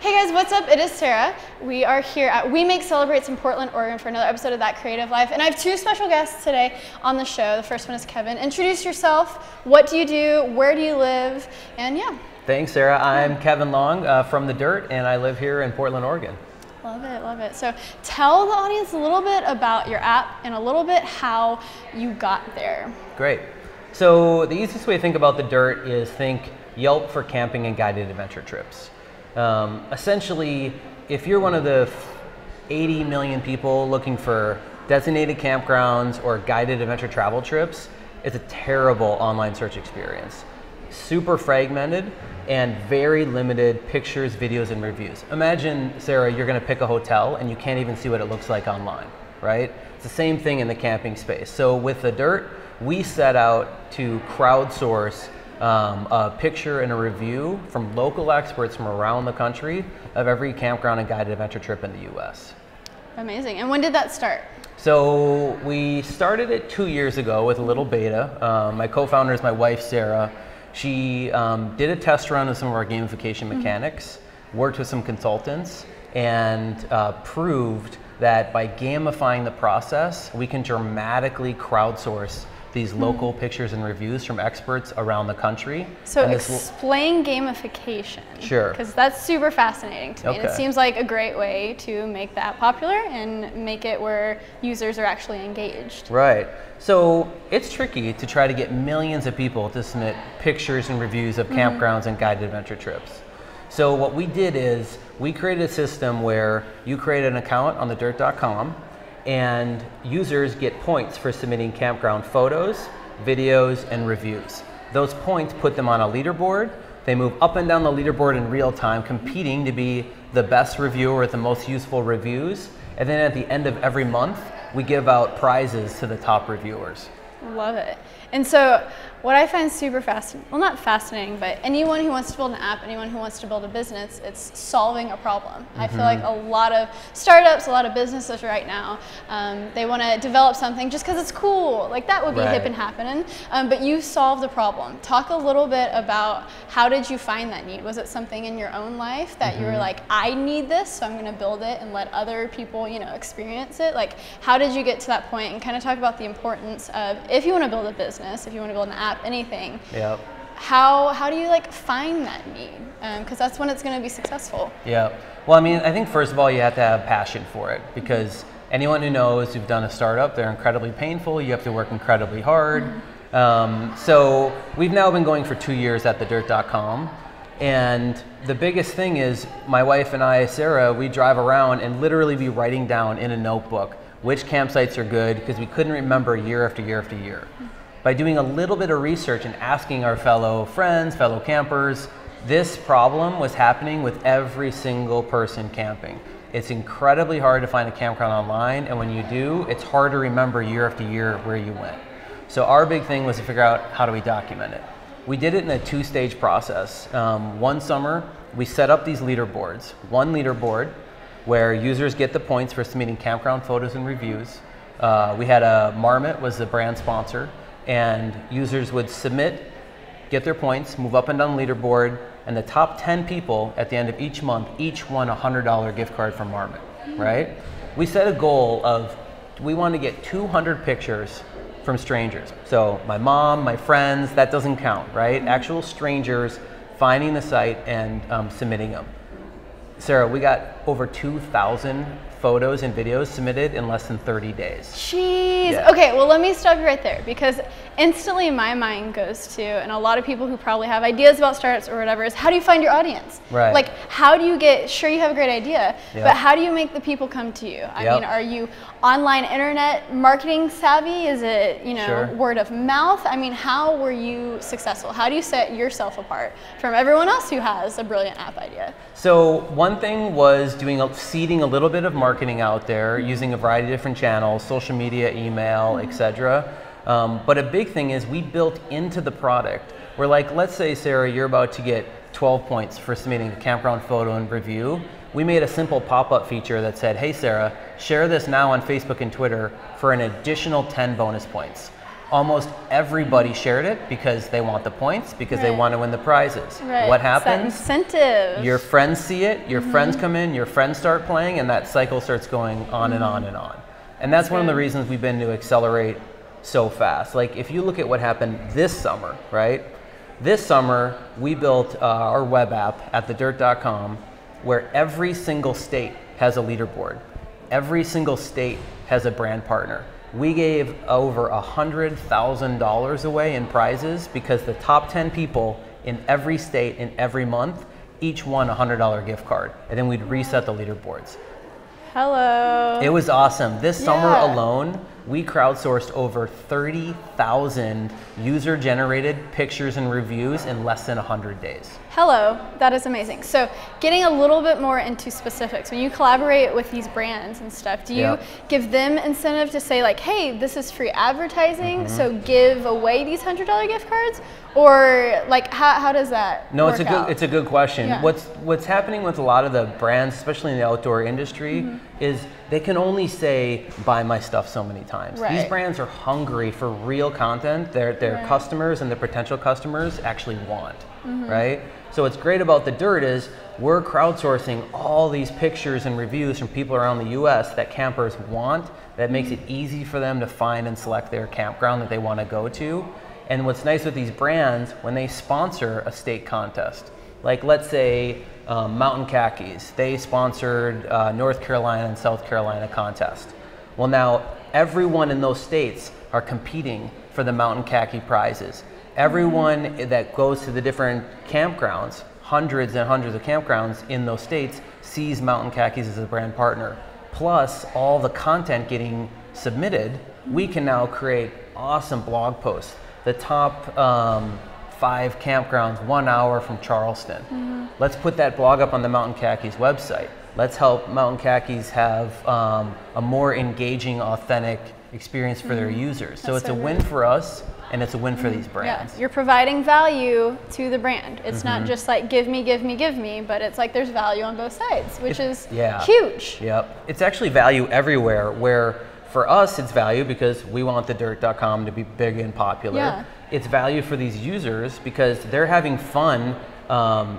Hey guys, what's up? It is Sarah. We are here at We Make Celebrates in Portland, Oregon for another episode of That Creative Life. And I have two special guests today on the show. The first one is Kevin. Introduce yourself. What do you do? Where do you live? And yeah. Thanks, Sarah. I'm Kevin Long from The Dirt, and I live here in Portland, Oregon. Love it, love it. So tell the audience a little bit about your app and a little bit how you got there. Great. So the easiest way to think about The Dirt is think Yelp for camping and guided adventure trips. Essentially, if you're one of the 80 million people looking for designated campgrounds or guided adventure travel trips, it's a terrible online search experience. Super fragmented and very limited pictures, videos, and reviews. Imagine, Sarah, you're gonna pick a hotel and you can't even see what it looks like online, right? It's the same thing in the camping space. So with The Dirt, we set out to crowdsource a picture and a review from local experts from around the country of every campground and guided adventure trip in the US. Amazing. And when did that start? So we started it 2 years ago with a little beta. My co-founder is my wife, Sarah. She did a test run of some of our gamification mechanics, worked with some consultants, and proved that by gamifying the process, we can dramatically crowdsource these local pictures and reviews from experts around the country. So explain gamification. Sure. Because that's super fascinating to me. Okay. And it seems like a great way to make the app popular and make it where users are actually engaged. Right. So it's tricky to try to get millions of people to submit pictures and reviews of campgrounds and guided adventure trips. So what we did is we created a system where you create an account on thedirt.com and users get points for submitting campground photos, videos, and reviews. Those points put them on a leaderboard. They move up and down the leaderboard in real time, competing to be the best reviewer with the most useful reviews. And then at the end of every month, we give out prizes to the top reviewers. Love it. And so what I find super fascinating, well, not fascinating, but anyone who wants to build an app, anyone who wants to build a business, it's solving a problem. I feel like a lot of startups, a lot of businesses right now, they want to develop something just because it's cool. Like that would be hip and happening, but you solved the problem. Talk a little bit about how did you find that need? Was it something in your own life that you were like, I need this, so I'm going to build it and let other people, you know, experience it? Like, how did you get to that point? And kind of talk about the importance of, if you want to build a business, if you want to build an app, anything. Yep. How do you like find that need? Because that's when it's going to be successful. Yeah. Well, I mean, I think first of all, you have to have passion for it, because anyone who knows who've done a startup, they're incredibly painful. You have to work incredibly hard. So we've now been going for 2 years at thedirt.com. And the biggest thing is my wife and I, Sarah, we drive around and literally be writing down in a notebook which campsites are good, because we couldn't remember year after year after year. By doing a little bit of research and asking our fellow friends, fellow campers, this problem was happening with every single person camping. It's incredibly hard to find a campground online, and when you do, it's hard to remember year after year where you went. So our big thing was to figure out, how do we document it? We did it in a two-stage process. One summer, we set up these leaderboards. One leaderboard where users get the points for submitting campground photos and reviews. We had Marmot was the brand sponsor, and users would submit, get their points, move up and down the leaderboard, and the top 10 people at the end of each month each won a $100 gift card from Marmot, right? We set a goal of, we want to get 200 pictures from strangers. So my mom, my friends, that doesn't count, right? Actual strangers finding the site and submitting them. Sarah, we got over 2,000 photos and videos submitted in less than 30 days. Jeez. Yeah. Okay, well, let me stop you right there, because instantly my mind goes to, and a lot of people who probably have ideas about startups or whatever, is how do you find your audience? Right. Like, how do you get, sure, you have a great idea, but how do you make the people come to you? I mean, are you online internet marketing savvy? Is it, you know, word of mouth? I mean, how were you successful? How do you set yourself apart from everyone else who has a brilliant app idea? So one thing was seeding a little bit of marketing out there, using a variety of different channels, social media, email, etc. But a big thing is we built into the product. We're like, let's say, Sarah, you're about to get 12 points for submitting a campground photo and review. We made a simple pop-up feature that said, hey, Sarah, share this now on Facebook and Twitter for an additional 10 bonus points. almost everybody shared it because they want the points, because they want to win the prizes. Right. What happens? It's that incentive. Your friends see it, your friends come in, your friends start playing, and that cycle starts going on and on and on. And that's one of the reasons we've been to accelerate so fast. Like if you look at what happened this summer, right? This summer, we built our web app at thedirt.com where every single state has a leaderboard. Every single state has a brand partner. We gave over $100,000 away in prizes because the top 10 people in every state in every month each won a $100 gift card. And then we'd reset the leaderboards. Hello. It was awesome. This summer alone, we crowdsourced over 30,000 user-generated pictures and reviews in less than 100 days. Hello, that is amazing. So getting a little bit more into specifics, when you collaborate with these brands and stuff, do you give them incentive to say like, hey, this is free advertising, so give away these $100 gift cards? Or like, how does that No, work out? it's a good question. Yeah. What's happening with a lot of the brands, especially in the outdoor industry, is they can only say, buy my stuff so many times. Right. These brands are hungry for real content their customers and their potential customers actually want, right? So what's great about The Dirt is we're crowdsourcing all these pictures and reviews from people around the US that campers want, that makes it easy for them to find and select their campground that they want to go to. And what's nice with these brands, when they sponsor a state contest, like let's say Mountain Khakis, they sponsored North Carolina and South Carolina contest. Well now, everyone in those states are competing for the Mountain Khaki prizes. Everyone that goes to the different campgrounds, hundreds and hundreds of campgrounds in those states, sees Mountain Khakis as a brand partner. Plus all the content getting submitted, we can now create awesome blog posts. The top 5 campgrounds 1 hour from Charleston. Let's put that blog up on the Mountain Khakis website. Let's help Mountain Khakis have a more engaging, authentic experience for their users. So it's a win for us and it's a win for these brands. Yeah. You're providing value to the brand. It's not just like give me, give me, give me, but it's like there's value on both sides, which is huge. Yep. It's actually value everywhere where for us, it's value because we want thedirt.com to be big and popular. Yeah. It's value for these users because they're having fun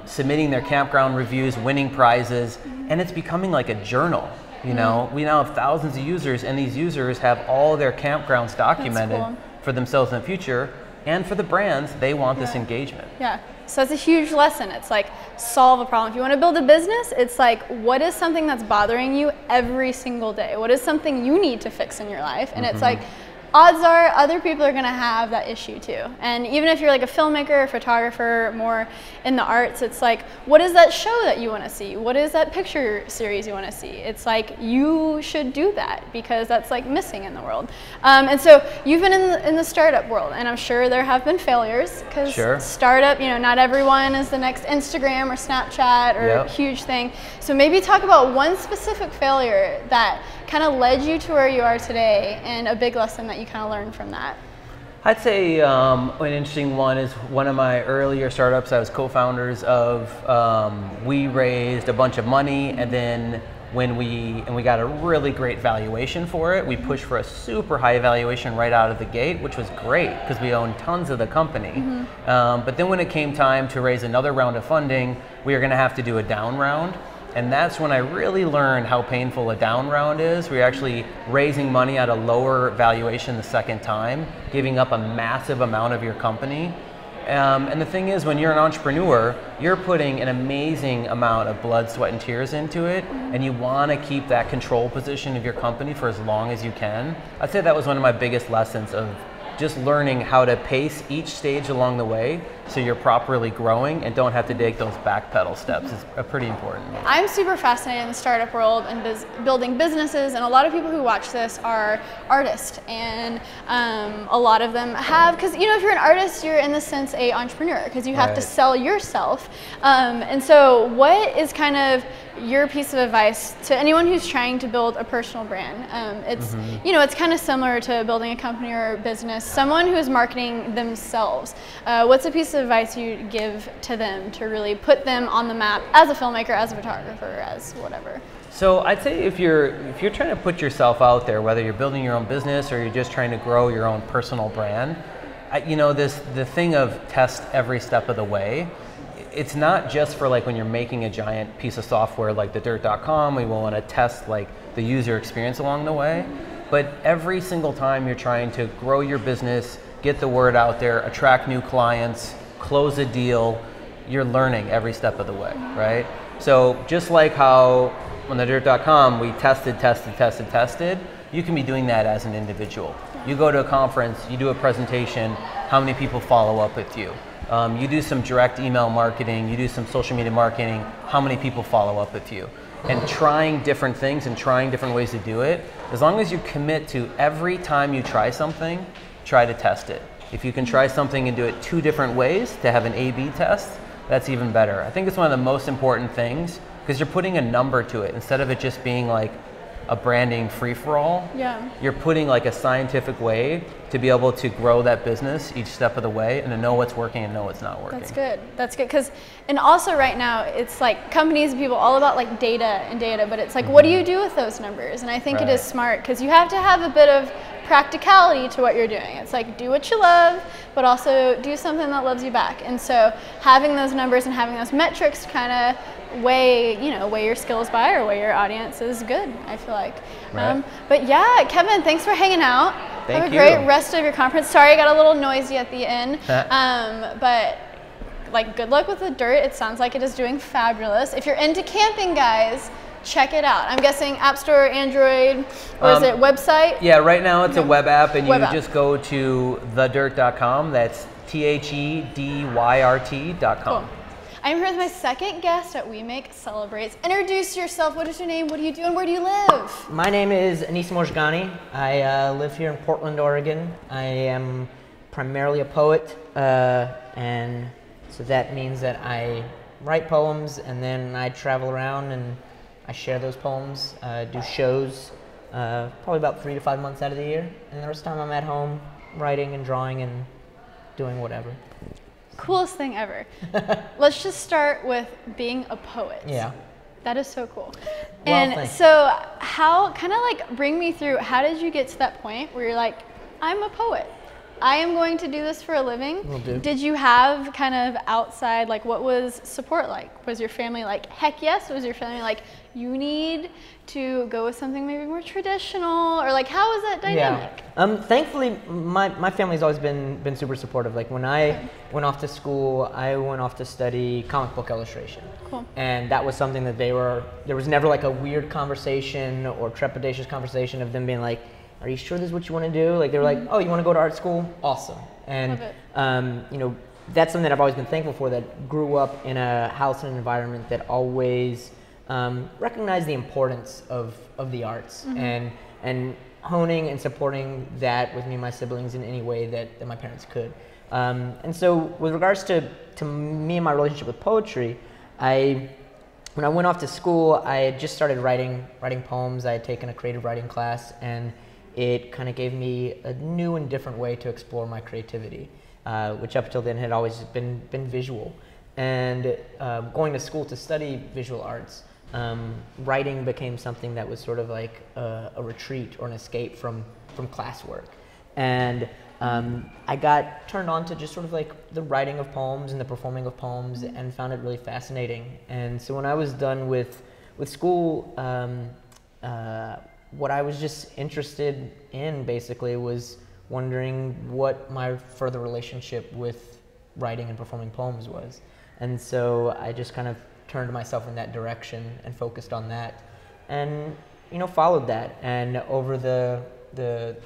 submitting their campground reviews, winning prizes, and it's becoming like a journal. You know, we now have thousands of users, and these users have all their campgrounds documented for themselves in the future, and for the brands, they want this engagement. Yeah. So it's a huge lesson. It's like solve a problem. If you want to build a business, it's like what is something that's bothering you every single day? What is something you need to fix in your life? And it's like odds are other people are going to have that issue too. And even if you're like a filmmaker, a photographer, more in the arts, it's like, what is that show that you want to see? What is that picture series you want to see? It's like, you should do that because that's like missing in the world. And so you've been in the startup world, and I'm sure there have been failures because startup, you know, not everyone is the next Instagram or Snapchat or huge thing. So maybe talk about one specific failure that kind of led you to where you are today and a big lesson that you kind of learned from that. I'd say an interesting one is one of my earlier startups I was co-founders of. We raised a bunch of money, and then when we got a really great valuation for it, we pushed for a super high valuation right out of the gate, which was great because we own tons of the company. But then when it came time to raise another round of funding, we were going to have to do a down round. And that's when I really learned how painful a down round is. We're actually raising money at a lower valuation the second time, giving up a massive amount of your company. And the thing is, when you're an entrepreneur, you're putting an amazing amount of blood, sweat, and tears into it, and you want to keep that control position of your company for as long as you can. I'd say that was one of my biggest lessons of just learning how to pace each stage along the way so you're properly growing and don't have to take those backpedal steps. It's pretty important. I'm super fascinated in the startup world and building businesses, and a lot of people who watch this are artists, and a lot of them have, because you know, if you're an artist, you're in the sense a entrepreneur because you have to sell yourself. And so what is kind of your piece of advice to anyone who's trying to build a personal brand? It's you know, it's kind of similar to building a company or a business. Someone who's marketing themselves, what's a piece of advice you'd give to them to really put them on the map as a filmmaker, as a photographer, as whatever? So I'd say if you're trying to put yourself out there, whether you're building your own business or you're just trying to grow your own personal brand, you know, the thing of test every step of the way. It's not just for like when you're making a giant piece of software like thedirt.com, we will want to test like the user experience along the way. But every single time you're trying to grow your business, get the word out there, attract new clients, close a deal, you're learning every step of the way, right? So just like how on thedirt.com we tested, you can be doing that as an individual. You go to a conference, you do a presentation, how many people follow up with you? You do some direct email marketing, you do some social media marketing, how many people follow up with you? And trying different things and trying different ways to do it, as long as you commit to every time you try something, try to test it. If you can try something and do it 2 different ways to have an A/B test, that's even better. I think it's one of the most important things because you're putting a number to it instead of it just being like a branding free-for-all. Yeah. You're putting like a scientific way to be able to grow that business each step of the way and to know what's working and know what's not working. That's good. That's good. Because, and also right now, it's like companies and people all about like data, but it's like, what do you do with those numbers? And I think it is smart because you have to have a bit of practicality to what you're doing. It's like, do what you love, but also do something that loves you back. And so having those numbers and having those metrics kind of weigh your skills by or weigh your audience is good, I feel like. Right. But yeah, Kevin, thanks for hanging out. Thank Have a you. great rest of your conference. Sorry I got a little noisy at the end. But like, good luck with the dirt. It sounds like it is doing fabulous. If you're into camping, guys, check it out. I'm guessing App Store, Android, or is it website? Yeah, right now it's a web app, and Web you app. just go to thedirt.com. That's THEDYRT.com. Cool. I'm here with my second guest at We Make Celebrates. Introduce yourself. What is your name? What do you do? And where do you live? My name is Anis Morjgani. I live here in Portland, Oregon. I am primarily a poet, and so that means that I write poems and then I travel around and I share those poems, do shows probably about 3 to 5 months out of the year, and the rest of the time I'm at home writing and drawing and doing whatever. Coolest thing ever. Let's just start with being a poet. Yeah. That is so cool. Well, And thanks. so how, kind of like bring me through, how did you get to that point where you're like, I'm a poet. I am going to do this for a living. Will do. Did you have kind of outside, like what was support like? Was your family like, heck yes? Was your family like, you need to go with something maybe more traditional? Or like, how was that dynamic? Yeah. Thankfully, my family's always been super supportive. Like when I went off to school, I went off to study comic book illustration. Cool. And that was something that there was never like a weird conversation or trepidatious conversation of them being like, are you sure this is what you want to do? Like they were like, oh, you want to go to art school? Awesome. And you know, that's something that I've always been thankful for, that grew up in a house and an environment that always recognized the importance of the arts and honing and supporting that with me and my siblings in any way that my parents could. And so with regards to me and my relationship with poetry, when I went off to school, I had just started writing poems. I had taken a creative writing class, and it kind of gave me a new and different way to explore my creativity, which up until then had always been visual. And going to school to study visual arts, writing became something that was sort of like a retreat or an escape from classwork. And I got turned on to just sort of like the writing of poems and the performing of poems, and found it really fascinating. And so when I was done with school, what I was just interested in basically was wondering what my further relationship with writing and performing poems was. And so I just kind of turned myself in that direction and focused on that, and followed that. And over the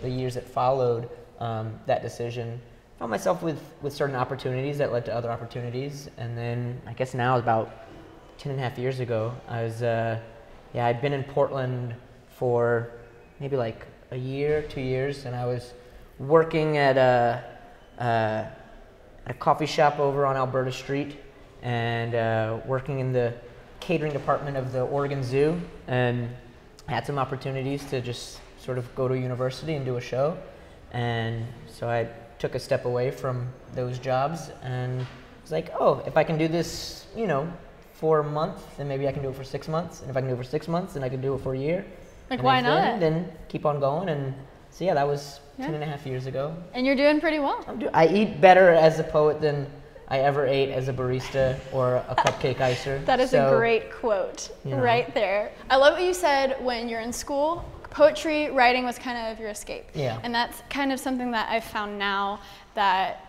years that followed that decision, found myself with certain opportunities that led to other opportunities. And then I guess now, about 10.5 years ago, I was I'd been in Portland for maybe like a year, 2 years, and I was working at a coffee shop over on Alberta Street, and working in the catering department of the Oregon Zoo, and had some opportunities to just sort of go to university and do a show. And so I took a step away from those jobs and was like, oh, if I can do this, you know, for a month, then maybe I can do it for 6 months. And if I can do it for 6 months, then I can do it for a year. Like, and why if not? Then keep on going. And so yeah, that was 10.5 years ago. And you're doing pretty well. I eat better as a poet than I ever ate as a barista or a cupcake icer. That is a great quote right there. I love what you said when you're in school. Poetry, writing was kind of your escape. Yeah. And that's kind of something that I've found now that,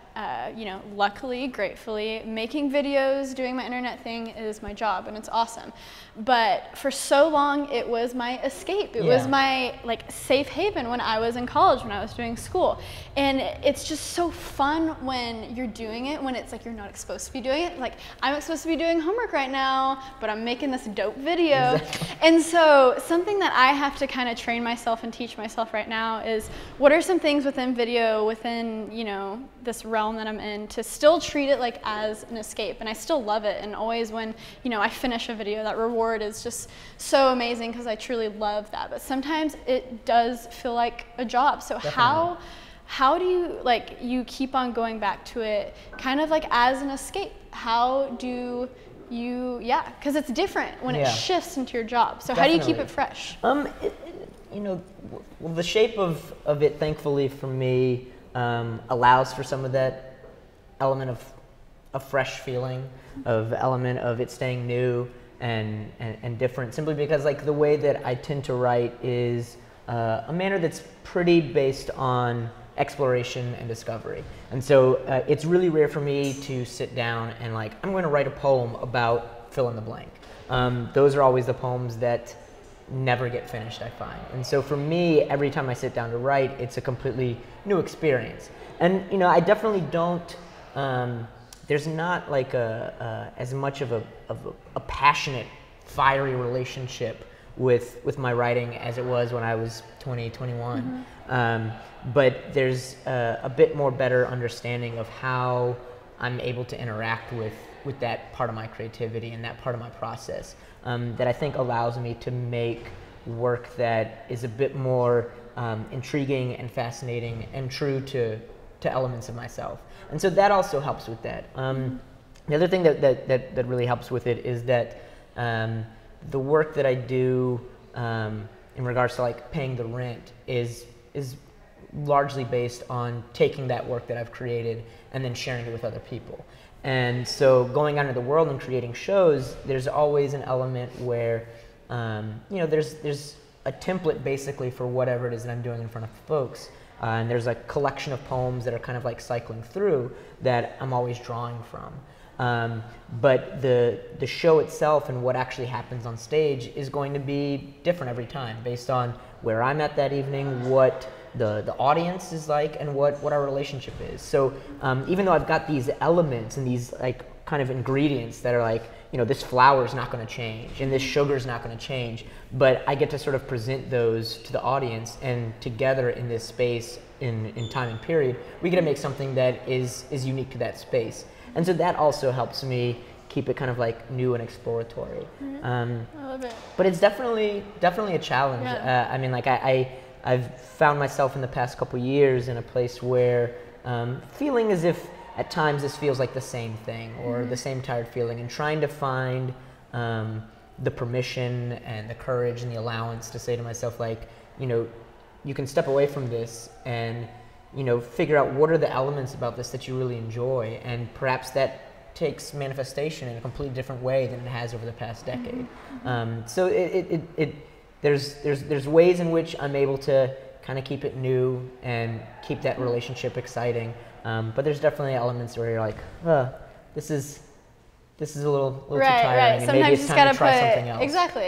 you know, luckily, gratefully, making videos, doing my internet thing is my job, and it's awesome. But for so long, it was my escape. It was my like safe haven when I was in college, when I was doing school. And it's just so fun when you're doing it, when it's like you're not supposed to be doing it. Like, I'm supposed to be doing homework right now, but I'm making this dope video. Exactly. And so something that I have to kind of train myself and teach myself right now is, what are some things within video, within, you know, this realm that I'm in, to still treat it like as an escape. And I still love it. And always when, you know, I finish a video, that reward is just so amazing because I truly love that. But sometimes it does feel like a job. So Definitely. how do you, like, you keep on going back to it kind of like as an escape? How do you, because it's different when it shifts into your job. So how do you keep it fresh? You know, well, the shape of it, thankfully for me, allows for some of that element of a fresh feeling, of element of it staying new and different, simply because like the way that I tend to write is a manner that's pretty based on exploration and discovery. And so it's really rare for me to sit down and like, I'm going to write a poem about fill in the blank. Those are always the poems that never get finished, I find. And so for me, every time I sit down to write, it's a completely new experience. And you know, I definitely don't, there's not like as much of a passionate, fiery relationship with my writing as it was when I was 20, 21. But there's a bit more better understanding of how I'm able to interact with that part of my creativity and that part of my process, that I think allows me to make work that is a bit more intriguing and fascinating and true to elements of myself. And so that also helps with that. The other thing that really helps with it is that the work that I do in regards to like paying the rent is largely based on taking that work that I've created and then sharing it with other people. And so going out into the world and creating shows, there's always an element where you know, there's a template basically for whatever it is that I'm doing in front of folks. And there's a collection of poems that are kind of like cycling through that I'm always drawing from. But the show itself and what actually happens on stage is going to be different every time based on where I'm at that evening, what the audience is like, and what our relationship is. So even though I've got these elements and these like kind of ingredients that are like, you know, this flour is not going to change and this sugar is not going to change, but I get to sort of present those to the audience, and together in this space in time and period, we get to make something that is unique to that space. And so that also helps me keep it kind of like new and exploratory. I love it. But it's definitely a challenge. Yeah. I mean, like I've found myself in the past couple years in a place where feeling as if at times this feels like the same thing, or the same tired feeling, and trying to find the permission and the courage and the allowance to say to myself, like, you know, you can step away from this and, you know, figure out what are the elements about this that you really enjoy, and perhaps that takes manifestation in a completely different way than it has over the past decade. So there's ways in which I'm able to kind of keep it new and keep that relationship exciting. But there's definitely elements where you're like, this is a little too tiring, and Sometimes maybe it's you just time gotta to try something else.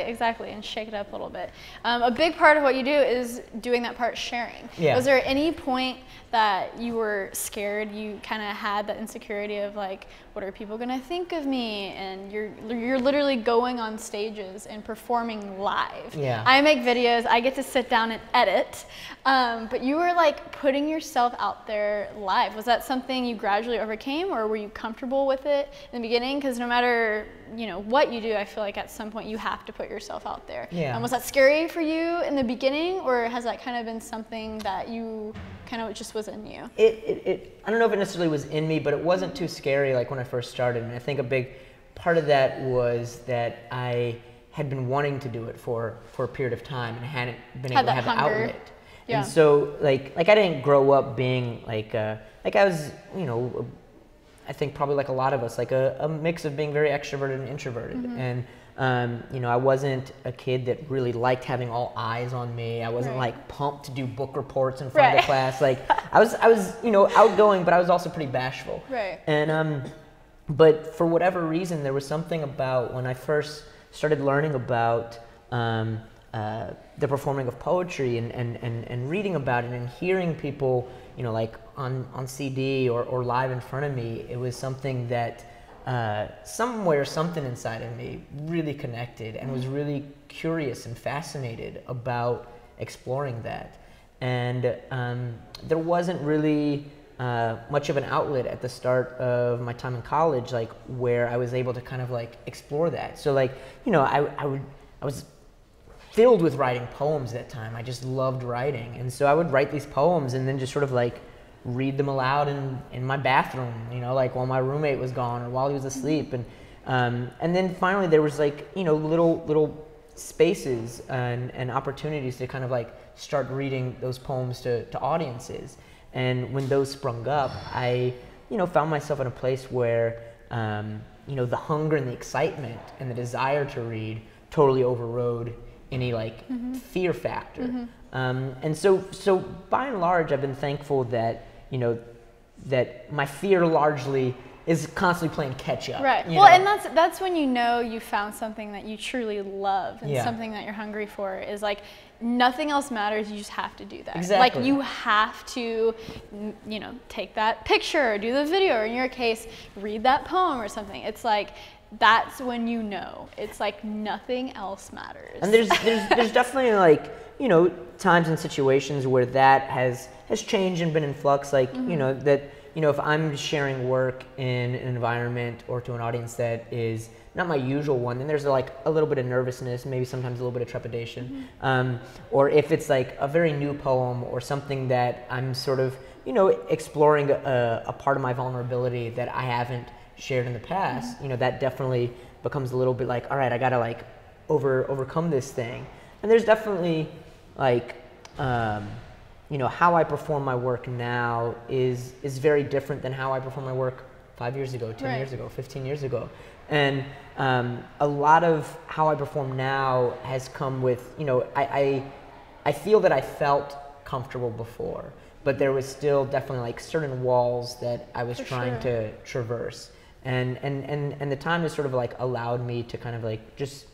Exactly, and shake it up a little bit. A big part of what you do is doing that part, sharing. Yeah. Was there any point that you were scared, you kind of had that insecurity of like, what are people gonna think of me? And you're literally going on stages and performing live. Yeah. I make videos, I get to sit down and edit, but you were like putting yourself out there live. Was that something you gradually overcame, or were you comfortable with it in the beginning? Because because no matter, you know, what you do, I feel like at some point you have to put yourself out there. Yeah. Was that scary for you in the beginning, or has that kind of been something that you kind of just was in you? I don't know if it necessarily was in me, but it wasn't too scary like when I first started. And I think a big part of that was that I had been wanting to do it for a period of time and hadn't been able to have the outlet. Yeah. And so like I didn't grow up being like I was, you know, I think probably like a lot of us, like a mix of being very extroverted and introverted. And you know, I wasn't a kid that really liked having all eyes on me. I wasn't like pumped to do book reports in front of the class. Like I was, you know, outgoing, but I was also pretty bashful. Right. And but for whatever reason, there was something about when I first started learning about the performing of poetry and reading about it and hearing people, you know, like on CD or live in front of me, it was something that somewhere, something inside of me really connected and was really curious and fascinated about exploring that. And there wasn't really much of an outlet at the start of my time in college, like where I was able to kind of like explore that. So like, you know, I was filled with writing poems that time. I just loved writing. And so I would write these poems and then just sort of like read them aloud in my bathroom, you know, like while my roommate was gone or while he was asleep. And then finally there was like, you know, little spaces and opportunities to kind of like start reading those poems to audiences. And when those sprung up, I, you know, found myself in a place where, you know, the hunger and the excitement and the desire to read totally overrode any like fear factor. And so by and large, I've been thankful that, you know, that my fear largely is constantly playing catch up. Right. Well, and that's when you know you found something that you truly love and something that you're hungry for, is like nothing else matters. You just have to do that. Exactly. Like you have to, you know, take that picture or do the video, or in your case, read that poem or something. It's like, that's when you know. It's like nothing else matters. And there's definitely like, you know, times and situations where that has changed and been in flux. Like, you know, that, you know, if I'm sharing work in an environment or to an audience that is not my usual one, then there's like a little bit of nervousness, maybe sometimes a little bit of trepidation. Or if it's like a very new poem or something that I'm sort of, you know, exploring a part of my vulnerability that I haven't shared in the past, you know, that definitely becomes a little bit like, all right, I gotta like overcome this thing. And there's definitely like, you know, how I perform my work now is very different than how I perform my work 5 years ago, 10 years ago, 15 years ago. And a lot of how I perform now has come with, you know, I feel that I felt comfortable before, but there was still definitely like certain walls that I was trying to traverse. And the time has sort of like allowed me to kind of like just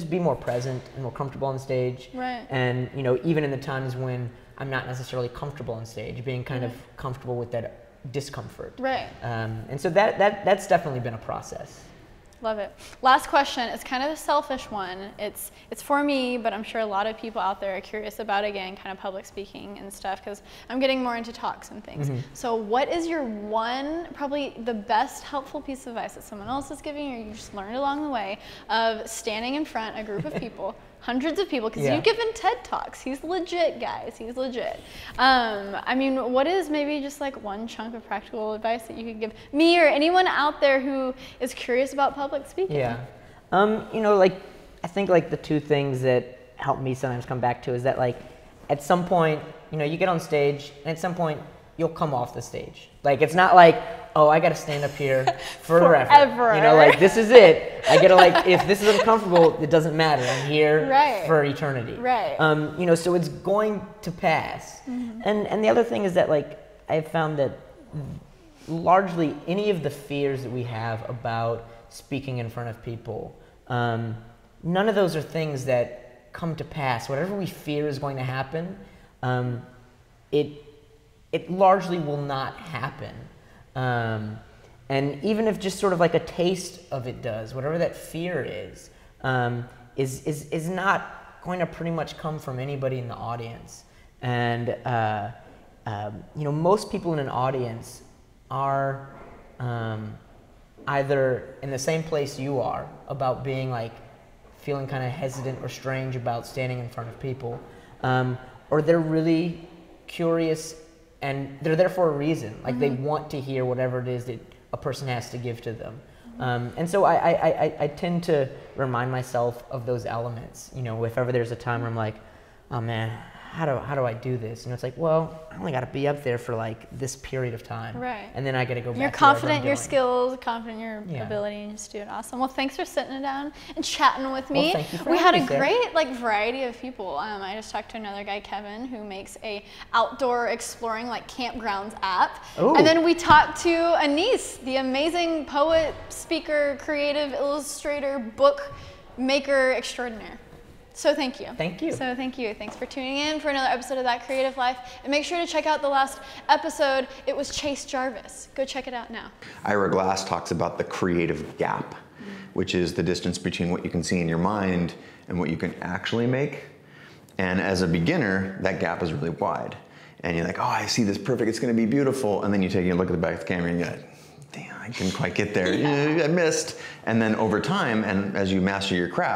be more present and more comfortable on stage. Right. And, you know, even in the times when I'm not necessarily comfortable on stage, being kind of comfortable with that discomfort. Right. And so that's definitely been a process. Love it. Last question. It's kind of a selfish one. It's for me, but I'm sure a lot of people out there are curious about, again, kind of public speaking and stuff, because I'm getting more into talks and things. So what is your one, probably the best helpful piece of advice that someone else is giving you, or you just learned along the way, of standing in front of a group of people, hundreds of people, because you've given TED Talks. He's legit, guys. He's legit. I mean, what is maybe just like one chunk of practical advice that you could give me or anyone out there who is curious about public speaking? Yeah. You know, like, I think like the two things that help me sometimes come back to is that like at some point, you know, you get on stage and at some point you'll come off the stage. Like, it's not like, oh, I got to stand up here forever. You know, like, this is it. I get to, like, if this is uncomfortable, it doesn't matter. I'm here for eternity. Right. You know, so it's going to pass. And the other thing is that, like, I've found that largely any of the fears that we have about speaking in front of people, none of those are things that come to pass. Whatever we fear is going to happen, it largely will not happen. And even if just sort of like a taste of it does, whatever that fear is not going to pretty much come from anybody in the audience. And you know, most people in an audience are either in the same place you are about being like feeling kind of hesitant or strange about standing in front of people, or they're really curious and they're there for a reason. Like they want to hear whatever it is that a person has to give to them. And so I tend to remind myself of those elements. You know, if ever there's a time where I'm like, oh man, how do I do this? And it's like, well, I only got to be up there for like this period of time, right? And then I got to go back. You're to confident in your doing. skills, confident in your ability, and just do it awesome. Well, thanks for sitting down and chatting with me. Well, thank you for we had a having me, Sarah. great like variety of people. I just talked to another guy, Kevin, who makes a outdoor exploring like campgrounds app. Ooh. And then we talked to Anise, the amazing poet, speaker, creative, illustrator, book maker extraordinaire. So thank you. Thank you. So thank you. Thanks for tuning in for another episode of That Creative Life. And make sure to check out the last episode. It was Chase Jarvis. Go check it out now. Ira Glass talks about the creative gap, which is the distance between what you can see in your mind and what you can actually make. And as a beginner, that gap is really wide. And you're like, oh, I see this perfect, it's gonna be beautiful. And then you take a look at the back of the camera and you're like, damn, I couldn't quite get there. I missed. And then over time, and as you master your craft,